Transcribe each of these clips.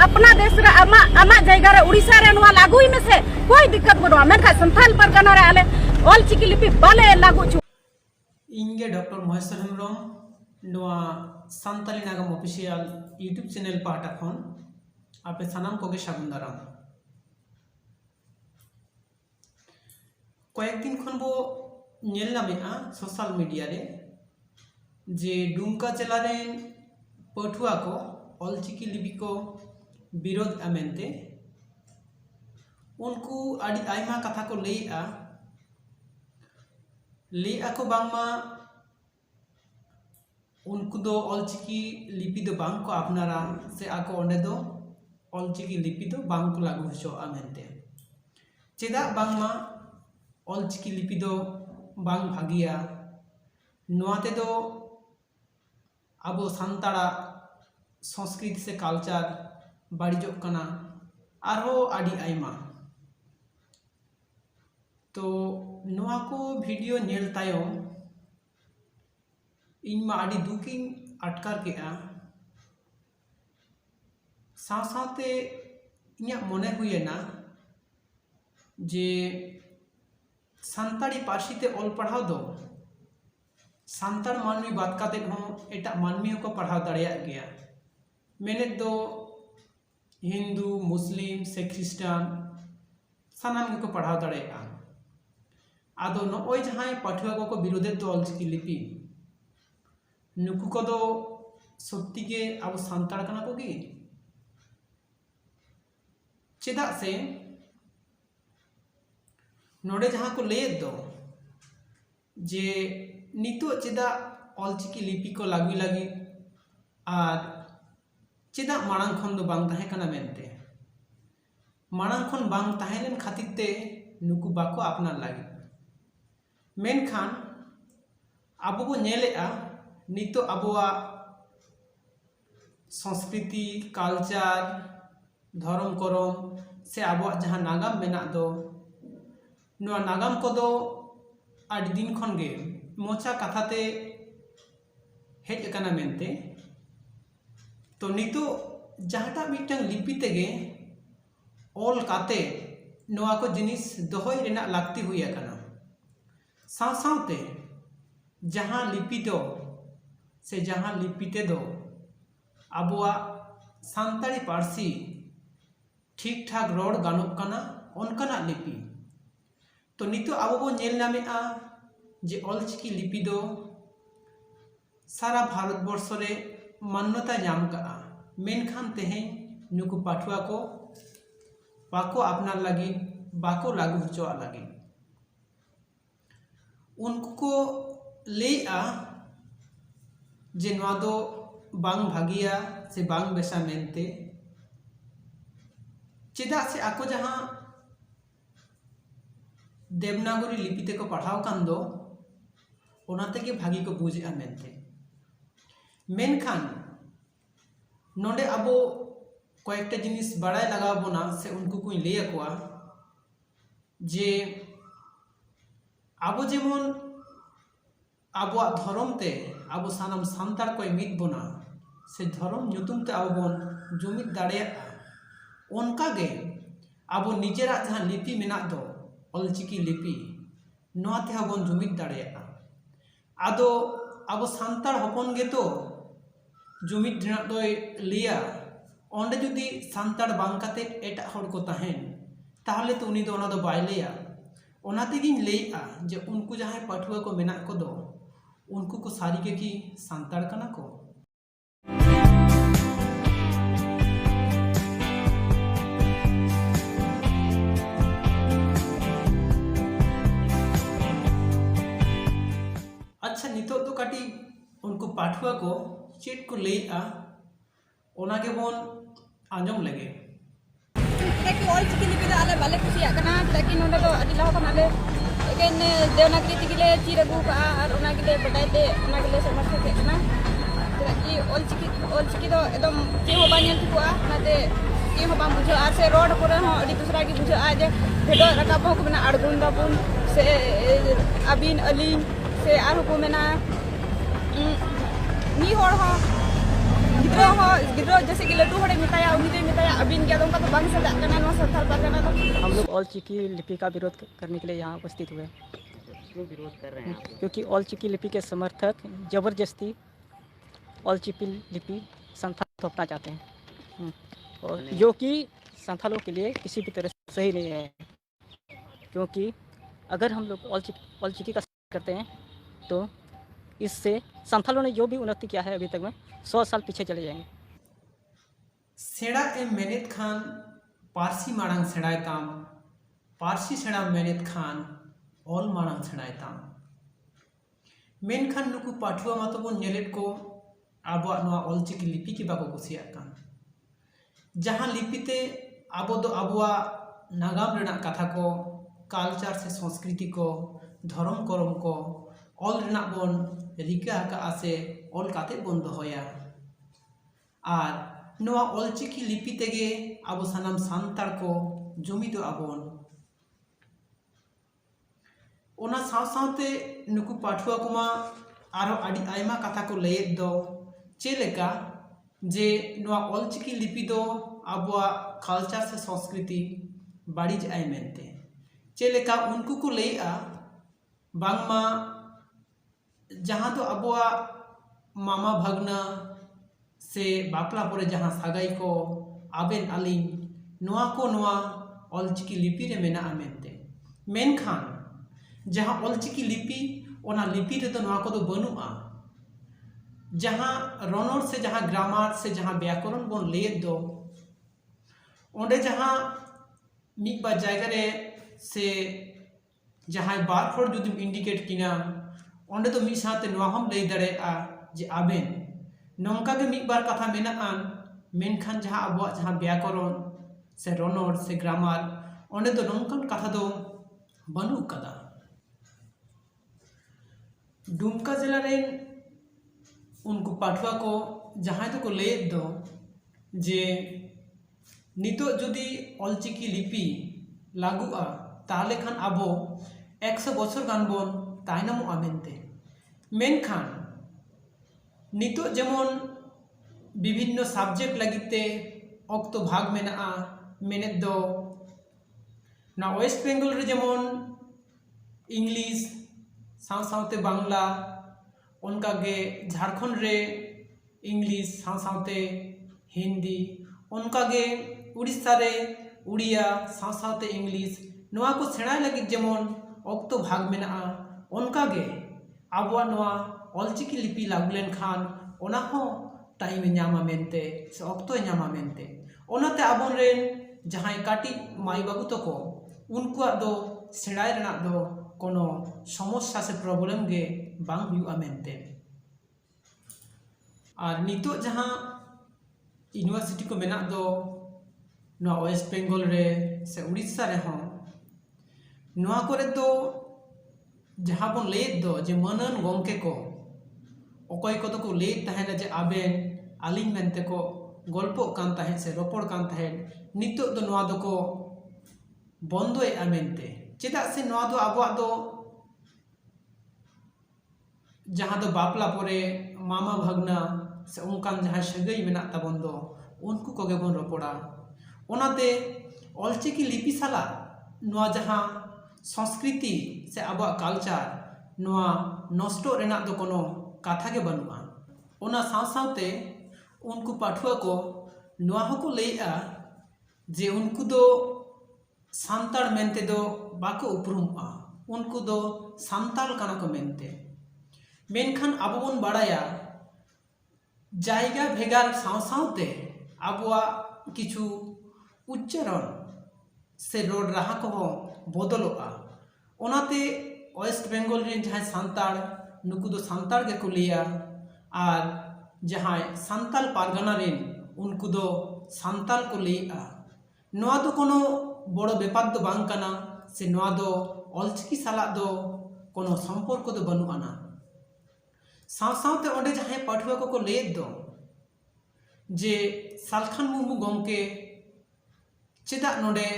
अपना देश रे आमा जगह रे उड़ीसा रे नवा लागू ही में से कोई दिक्कत बनो मेन का संथाल परगना रे आले ऑल चिकी लिपि बाले लागू छु इंगे डॉक्टर महेश्वर हेम्ब्रम नवा सान्ताली नागाम ऑफिशियल यूट्यूब चैनल पाटा खन आपे सानाम कोगे सागुन दाराम कয়েক दिन खन बो नेल नामेआ सोशल मीडिया रे जे डुमका जिला रे पठुआ को ऑलचिकी लिपि को विरोध अमेनते उनको आदि आयमा कथा को लेआ को बांगमा उनको दो ऑलचिकी लिपि दो बांग को अपनारा से आको ओंडे दो ऑलचिकी लिपि दो बांग को लागू होचो अमेनते चेदा बांगमा ऑलचिकी लिपि दो बांग भागिया नोआते दो अबो सांताड़ा संस्कृति से कल्चर बाड़ीजोग कना आरो आदि आयमा तो नोआ को वीडियो नेल तायम इनमा आदि दुखी अटकार केआ साथ-साथे इन्या मने हुएना जे सान्ताड़ी पार्सी ते ऑल पढ़ाव दो सान्ताड़ मानवी बात काते हो एटा मानवी को पढ़ाव दाड़िया गया मेने दो हिंदू मुस्लिम से ख्रिस्टान सानाम को पढ़ाव दाड़िया आदो नोय जहां पाठुआ को विरोधे दो ऑलचिकी लिपि नुकु को दो सत्ती के अब सान्ताड़ कना को गी चेदा से नोडे जहां को ले दो जे नितो चेदा ऑलचिकी लिपि को लागू लगी और चेदा मांग खन दो बांग ताहे कना मेनते मांग खन बांग ताहेन खातिर ते नुकु बाको अपनार लगी मेनखान आबो को नेलेआ नितो आबोआ संस्कृति कल्चर धर्म करम से आबोआ जहां नागाम मेना दो नोआ नागाम को दो आदि दिन खन गे मोचा कथाते हेज अकाना मेनते तो नितो जहाटा मिटन लिपि तेगे ऑल काते नोआ को जिनिस दोहय रेना लागती हुई अकाना साथ-साथे जहां लिपि दो से जहां लिपि ते दो आबोआ सान्ताड़ी पार्सी ठीक ठाक रोड गानोक काना ओनकाना लिपि तो नितो आबो बो नेल नामेआ जे ऑलचिकी लिपि दो सारा भारत वर्ष रे मान्यता नाम का मेनखान तेहें नुकु पाठुआ को बाको अपनार लगी बाको लागू होचोआ लगी उनको लेआ जे नोआ दो बांग भागिया से बांग बेसा मेनते चेदा से आको जहां देवनागरी लिपि ते को पढ़ाव कान दो ओनाते के भागी को बुझेआ मेनते मेनखान नोडे आबो कयेकटा जिनिस बड़ाय लगाव बोना से उनको कोई ले अकोआ जे आबो जेमन आबोआ धर्म ते आबो सानाम सान्ताड़ को मिद बोना से धर्म नुतुम ते आबो बोन जुमिद दाड़िया ओनका गे आबो निजेरा जहां लिपि मेना दो ऑलचिकी लिपि नोआते हबोन जुमिद दाड़िया आदो आबो सान्ताड़ हपन गे तो जुमिद रेना दोय लिया ओंडे जुदी सान्ताड़ बांग काते एटा हर को ताहेन ताहले तो उनी दो ओना दो बाय लेया ओनाते गिन लेआ जे उनको जहां पाठुआ को मेना को दो उनको को सारी के की सान्ताड़ कना को अच्छा नितो तो काटी उनको पाठुआ को चेट को लेआ ओना के बोन आंजम लगे कि ऑलचिकी लिपि दा आले बाले खुशी आकना लेकिन ओंडे दो अदि लाहो कनाले एकेन देवनागरी तिगिले चिरगु का और ओना गिले बडाइते ओना गिले समर्थ के कना कि ऑलचिकी दो एकदम के हो बानियन ठुआ नाते के हो बाम बुझो आ से रोड पर हो अदि दूसरा की बुझो आ जे भेडो रकाब हो को मेना अड़गुन दाबुन से अबिन अली से आरो को मेना नी होड़ हो गिद्रो जैसे कि लड्डू हड़े मिताया उन्हीं दे मिताया अबिन क्या उनका तो बांग से जाना ना संथाल परगना तो हम लोग ऑल चिकी लिपि का विरोध करने के लिए यहाँ उपस्थित हुए। क्यों विरोध कर रहे हैं आप? क्योंकि ऑल चिकी लिपि के समर्थक ज़बरदस्ती ऑल चिकी लिपि संथाल थोपना चाहते हैं, और जो कि संथालों के लिए किसी भी तरह से सही नहीं है। क्योंकि अगर हम लोग ऑल चिकी का करते हैं तो इससे संथालों ने जो भी उन्नति किया है अभी तक में 100 साल पीछे चले जाएंगे। सेड़ा एम मेनेत खान पारसी माड़ांग सेड़ाय ताम, पारसी सेड़ा मेनेत खान ऑल माड़ांग सेड़ाय ताम। मेनखान नुकु पाठुआ मातो बोन नेलेट को आबो नवा ऑलचिकी लिपि की बाको कुसियाक कान, जहां लिपिते आबो दो आबोआ नागाम रेना कथा को, कल्चर से संस्कृति को, धर्म करम को ऑल रेना बोन रिका का आसे ऑल काते बोन दोहोया। आर नवा ऑलचिकी लिपि तेगे आबो सानाम सान्ताड़ को जुमिदो आबोन। ओना साव सावते नुकु पाठुआ कुमा आरो आदि आयमा कथा को लयेद दो चेलेका जे नवा ऑलचिकी लिपि दो आबोआ कल्चर से संस्कृति बाड़िज आय मेनते चेलेका उनको को लयआ बांगमा जहां तो आबोआ मामा भागना से बापला परे जहां सागाई को आबेन आलिन नवा को नवा ऑलचिकी लिपि रे मेना मेनते मेनखान जहां ऑलचिकी लिपि ओना लिपि रे तो नवा को तो बनुआ, जहां रनोड़ से जहां ग्रामार से जहां व्याकरण बोन लेद दो ओंडे जहां मिक बा जायगा रे से जहां बार हर जुदि इंडिकेट किना ओंडे तो मिक साथे नवा हम लई दाड़ेआ जे आबेन नौका के मिक बार कथा मेनाआन, मेनखान जहां आबो जहां व्याकरण से रनोड़ से ग्रामार ओंडे तो नौकान कथा दो बनु कदा। दुमका जिला रे उनको पाठुआ को जहां तो को लयेद दो जे नितो जुदी ऑलचिकी लिपि लागुआ ताहले खान आबो 100 बछर गान बोन तायनामोआ मेनते। मेनखान नितो जेमन विभिन्न सब्जेक्ट लगिते ऑक्तो भाग मेना मेनेद दो ना वेस्ट बेंगल रे जेमन इंग्लिश साव सावते बांग्ला उनका गे झारखंड रे इंग्लिश साव सावते हिंदी उनका गे उड़ीसा रे उड़िया साव सावते इंग्लिश नवा को सेणाय लगी जेमन ऑक्तो भाग मेना उनका गे आबोआ नवा ऑलचिकी लिपि लागू लेन खान ओना हो टाइम न्यामा मेनते से ऑक्तो न्यामा मेनते ओनाते आबोन रेन जहां काटी माई बाबू तको उनको दो सेणाय रेना दो कोनो समस्या से प्रॉब्लम गे बांग हुआ मेनते। और नितो जहां यूनिवर्सिटी को मेना दो नवा वेस्ट बेंगल रे से उड़ीसा रे हों नवा करे दो जहां बन लेद दो जे मनन गोंके को ओकोय को तो को लेद तहेना जे आबेन आलिन मेनते को गल्पो कान तहेन से रोपड़ कान तहेन नितो दो नवा दो को बंदोय आमेनते चेदा से नवा दो आबोआ दो जहां दो बापला परे मामा भागना से उनकान जहां सगई मेना ताबन दो उनको कोगे बन रोपड़ा ओनाते ऑलचिकी लिपि साला नवा जहां संस्कृति से आबोआ कल्चर नवा नष्टो रेना दो कोनो कथा के बनुआ। ओना साव सावते उनको पाठुआ को नवा होको लयआ जे उनको दो सांताड़ मेनते दो बाको उपरुमा उनको दो सांताल काना को मेनते। मेनखान आबो बन बाड़ाया जायगा भेगार साव सावते आबोआ किछु उच्चारण से रोड राहा को बदलोआ ओनाते वेस्ट बेंगल रे जहां सांताड़ नुकु दो सांताड़ के को लिया और जहां सांताल पारगना रे उनको दो सांताल को लिया नवा दो कोनो बड़ो बेपार दो बांग काना से नवा दो ऑलचिकी साला दो कोनो संपर्क दो बनुआना। साव सावते ओंडे जहां पाठुआ को लयेद दो जे सालखान मुर्मू गंके चेदा नोडे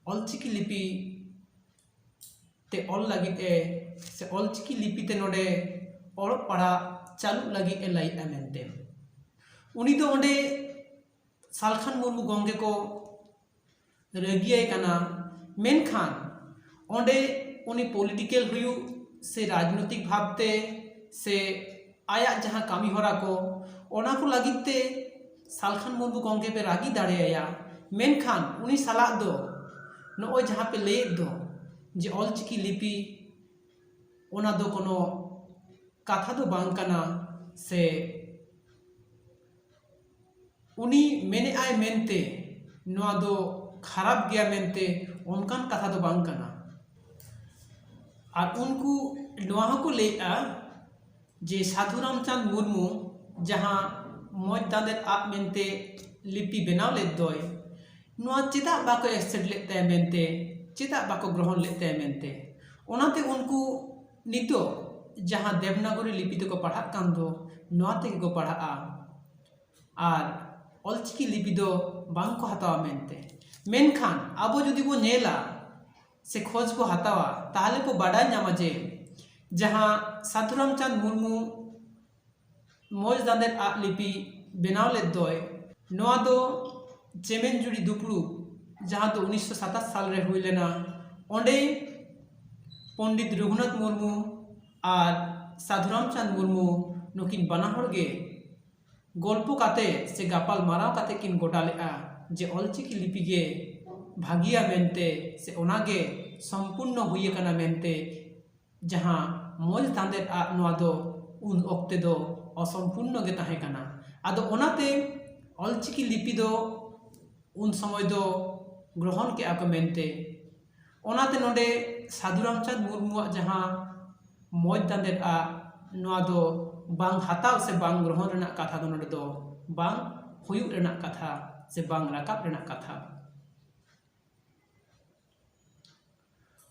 ऑलचिकी लिपि ते ऑल लगी से ऑलचिकी लिपि ते नोडे और पढ़ा चालू लगी लयेद मेनते उनी दो ओंडे सालखान मुर्मू गंगे को रगियाय कना मेनखान ओंडे उनी पॉलिटिकल हुयु से राजनीतिक भावते से आया जहां कामी होरा को ओना को लगिते सालखान मुर्मू गंगे पे रागी दाड़ेया मेनखान उनी साला दो नोय जहां पे ले दो जे ऑलचिकी लिपि ओना दो कोनो कथा दो बांग कना से उनी मेने आय मेनते नोआ दो खराब गया मेनते उनकान कथा दो बांग कना और उनको नोआ को लेआ जे साधु रामचंद मुर्मू जहां मौज दांदेर आप मेनते लिपि बनाव ले दोय नोआ चेदा बाको एक्सेप्ट लेते मेनते चेदा बाको ग्रहण लेते मेनते ओनाते उनको नितो जहां देवनागरी लिपि ते को पढ़ा कान दो नोआ ते को पढ़ा और ऑलचिकी लिपि दो बांग को हतावा मेनते मेनखान आबो जुदी बो नेला से खोज को हतावा ताहले को बाडाय नामा जे जहां साधु रामचंद मुर्मू मौज दांदेर आ लिपि बनाव ले दोय नोआ दो चेमेनजुड़ी दुपड़ू जहां दो 1927 साल रे हुई लेना ओंडे पंडित रघुनाथ मुर्मू और साधु रामचंद मुर्मू नुकिन बना होगे गल्प काते से गापाल माराव काते किन गोटा लेआ जे ऑलचिकी लिपि गे भागिया मेनते से ओनागे संपूर्ण हुई कना मेनते जहां मौज दांदेर आ नोआ दो उन ओक्ते दो असंपूर्ण गे ताहे कना आदो ओनाते ऑलचिकी लिपि दो उन समय दो ग्रहण के आको मेनते ओनाते नोडे साधु रामचंद मुर्मू जहां मौज दांदेर आ नोआ दो बांग हताव से बांग ग्रहण रेना कथा दो नोडे दो बांग हुयुग रेना कथा से बांग राकाब रेना कथा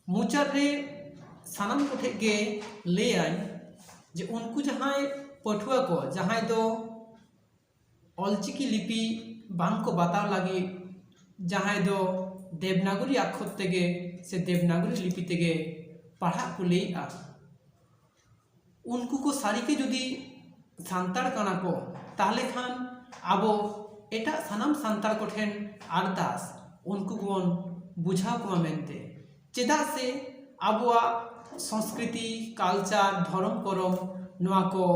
मुचाद रे सानाम कोठे गे लेयान जे उनको जहां पठुआ को जहां दो ऑलचिकी लिपि बांग को बताव लगी जहां दो देवनागरी अक्षर तेगे से देवनागरी लिपि तेगे पढ़ा को लेआ उनको को सारी के जुदी सांताड़ कना को ताहले खान आबो एटा सानाम सांताड़ को ठेन अरदास उनको को बुझाव को मेनते चेदा से आबुआ संस्कृति कल्चर धर्म करम नोआ को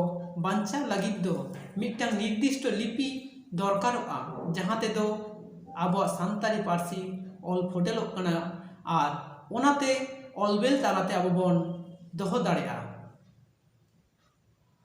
बांचा लगी दो मिट्टां निर्दिष्ट लिपि दरकारोआ जहां ते दो आबुआ सांतारी पार्सी ऑल फोटेलोग कना और ओनाते ऑलबेल तालाते आबो बन दोहो दाड़ेआ